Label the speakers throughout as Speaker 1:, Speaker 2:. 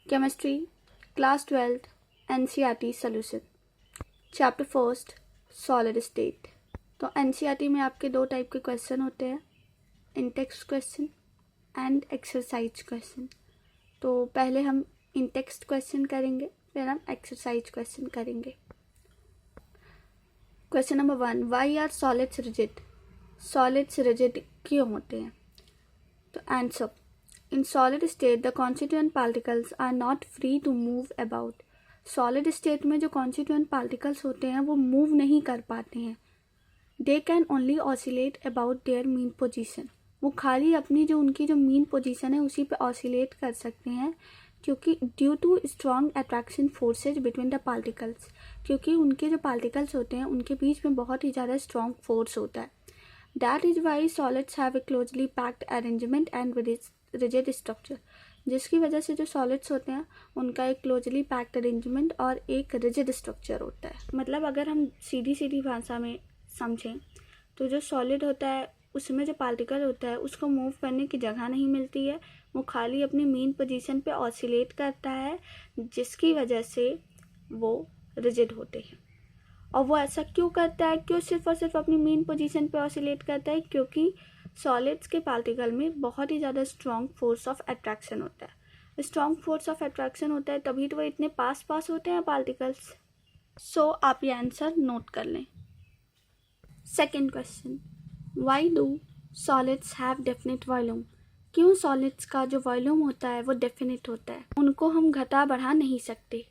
Speaker 1: Chemistry class 12 NCERT solution chapter first solid state. तो NCERT में आपके दो टाइप के क्वेश्चन होते हैं, इन text question and exercise question. तो पहले हम इन टेक्स्ट क्वेश्चन करेंगे, फिर हम एक्सरसाइज क्वेश्चन करेंगे। Question number 1, why are solids rigid? Solids rigid क्यों होते हैं? तो answer, in solid state the constituent particles are not free to move about। solid state में जो constituent particles होते हैं वो move नहीं कर पाते हैं। they can only oscillate about their mean position। वो खाली अपनी जो उनकी जो mean position है उसी पे oscillate कर सकते हैं, क्योंकि due to strong attraction forces between the particles, क्योंकि उनके जो particles होते हैं उनके बीच में बहुत ही ज़्यादा strong force होता है। That is why solids have a closely packed arrangement and rigid structure। जिसकी वजह से जो सॉलिड्स होते हैं उनका एक क्लोजली पैक्ड अरेंजमेंट और एक रिजिड स्ट्रक्चर होता है। मतलब अगर हम सीधी सीधी भाषा में समझें तो जो सॉलिड होता है उसमें जो पार्टिकल होता है उसको मूव करने की जगह नहीं मिलती है, वो खाली अपनी मेन पोजीशन पे ऑसिलेट करता है, जिसकी वजह से वो रिजिड होते हैं। और वो ऐसा क्यों करता है? क्यों सिर्फ और सिर्फ अपनी मेन पोजीशन पे ऑसिलेट करता है? क्योंकि सॉलिड्स के पार्टिकल में बहुत ही ज़्यादा स्ट्रॉन्ग फोर्स ऑफ अट्रैक्शन होता है। स्ट्रॉन्ग फोर्स ऑफ अट्रैक्शन होता है तभी तो वो इतने पास होते हैं पार्टिकल्स। सो आप ये आंसर नोट कर लें। Second question, why do solids have definite volume? क्यों सॉलिड्स का जो वॉल्यूम होता है वो डेफिनेट होता है, उनको हम घटा बढ़ा नहीं सकते।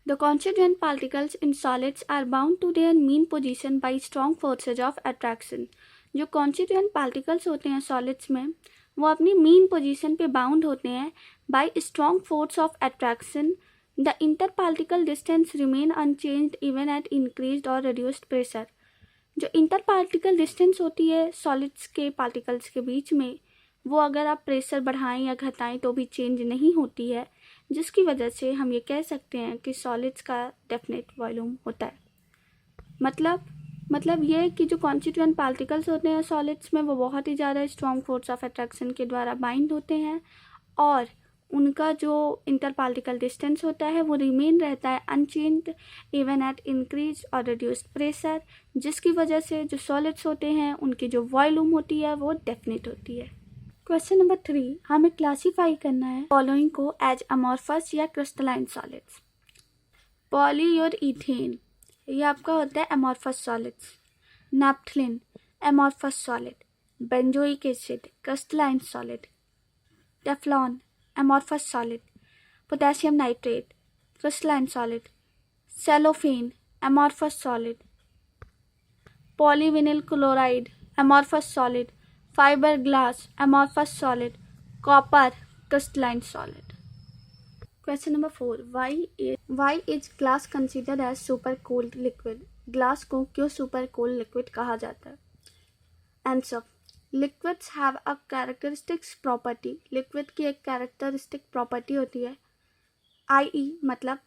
Speaker 1: The constituent particles in solids are bound to their mean position by strong forces of attraction। जो constituent particles होते हैं solids में वो अपनी mean position पे bound होते हैं by strong force of attraction। The interparticle distance remain unchanged even at increased or reduced pressure। जो interparticle distance होती है solids के particles के बीच में, वो अगर आप प्रेशर बढ़ाएं या घटाएं तो भी चेंज नहीं होती है, जिसकी वजह से हम ये कह सकते हैं कि सॉलिड्स का डेफिनेट वॉल्यूम होता है। मतलब ये कि जो कॉन्स्टिट्यूएंट पार्टिकल्स होते हैं सॉलिड्स में वो बहुत ही ज़्यादा स्ट्रॉन्ग फोर्स ऑफ अट्रैक्शन के द्वारा बाइंड होते हैं और उनका जो इंटर पार्टिकल डिस्टेंस होता है वो रिमेन रहता है अनचेंज्ड इवन एट इंक्रीज और रिड्यूस्ड प्रेशर, जिसकी वजह से जो सॉलिड्स होते हैं उनकी जो वॉल्यूम होती है वो डेफिनेट होती है। क्वेश्चन नंबर 3, हमें क्लासीफाई करना है फॉलोइंग को एज अमॉर्फस या क्रिस्टलाइन सॉलिड्स। पॉली और इथेन ये आपका होता है amorphous solids. Naphthalene amorphous solid. Benzoic acid crystalline solid. Teflon amorphous solid. Potassium nitrate crystalline solid. Cellophane amorphous solid. Polyvinyl chloride amorphous solid. Fibre glass amorphous solid। Copper crystalline solid। Question number 4, why is glass considered as super cooled liquid? Glass को क्यों super cold liquid कहा जाता है? Answer, liquids have a characteristics property. Liquid की एक characteristic property होती है, i.e. मतलब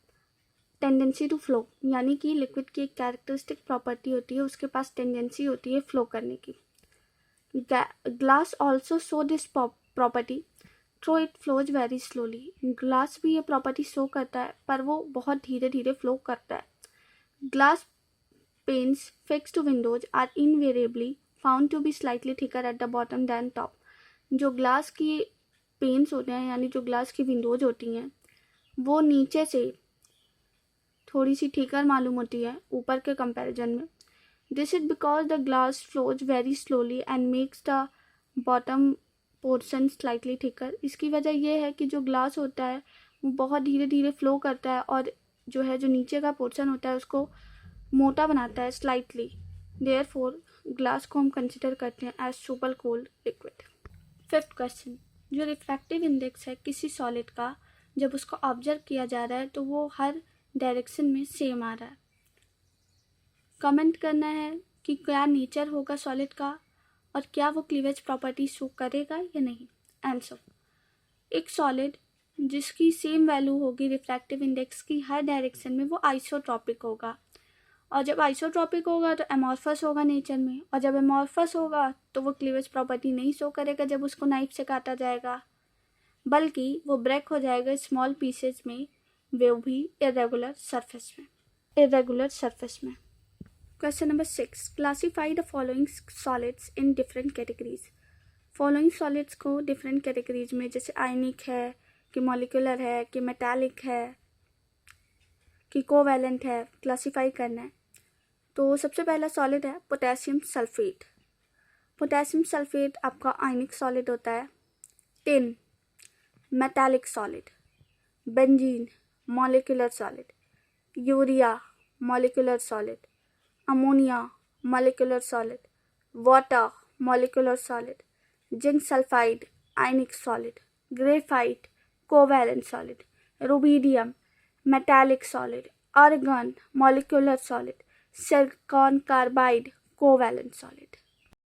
Speaker 1: टेंडेंसी टू फ्लो, यानी कि लिक्विड की एक कैरेक्टरिस्टिक प्रॉपर्टी होती है, उसके पास टेंडेंसी होती है फ्लो करने की। Glass also show this property through it flows very slowly. Glass भी ये प्रॉपर्टी शो करता है पर वो बहुत धीरे धीरे फ्लो करता है। Glass panes fix to windows are invariably found to be slightly thicker at the bottom than top. जो ग्लास की पेन्स होते हैं यानी जो ग्लास की विंडोज होती हैं वो नीचे से थोड़ी सी थिकर मालूम होती है ऊपर के कंपैरिजन में। This is because the glass flows very slowly and makes the bottom portion slightly thicker। इसकी वजह यह है कि जो ग्लास होता है वो बहुत धीरे धीरे फ्लो करता है और जो नीचे का पोर्शन होता है उसको मोटा बनाता है स्लाइटली। देयरफॉर ग्लास को हम कंसिडर करते हैं as super cold liquid. Fifth question, जो रिफ्रैक्टिव इंडेक्स है किसी सॉलिड का जब उसको ऑब्जर्व किया जा रहा है तो वो हर डायरेक्शन में सेम आ रहा है। कमेंट करना है कि क्या नेचर होगा सॉलिड का और क्या वो क्लीवेज प्रॉपर्टी शो करेगा या नहीं। आंसर, एक सॉलिड जिसकी सेम वैल्यू होगी रिफ्रैक्टिव इंडेक्स की हर डायरेक्शन में वो आइसोट्रॉपिक होगा, और जब आइसोट्रॉपिक होगा तो एमॉर्फस होगा नेचर में, और जब एमॉर्फस होगा तो वो क्लीवेज प्रॉपर्टी नहीं शो करेगा जब उसको नाइफ से काटा जाएगा। बल्कि वो ब्रेक हो जाएगा स्मॉल पीसेज में, वो भी इरेगुलर सरफेस में। Question number 6, classify the following solids in different categories. Following solids को डिफरेंट कैटेगरीज में, जैसे आयनिक है, कि मॉलिक्यूलर है, कि मेटालिक है, कि कोवैलेंट है, क्लासीफाई करना है। तो सबसे पहला सॉलिड है पोटेशियम सल्फेट। पोटेशियम सल्फेट आपका आयनिक सॉलिड होता है। Tin metallic solid, benzene molecular solid, urea molecular solid, ammonia molecular solid, water molecular solid, zinc sulphide ionic solid, graphite covalent solid, rubidium metallic solid, argon molecular solid, silicon carbide covalent solid.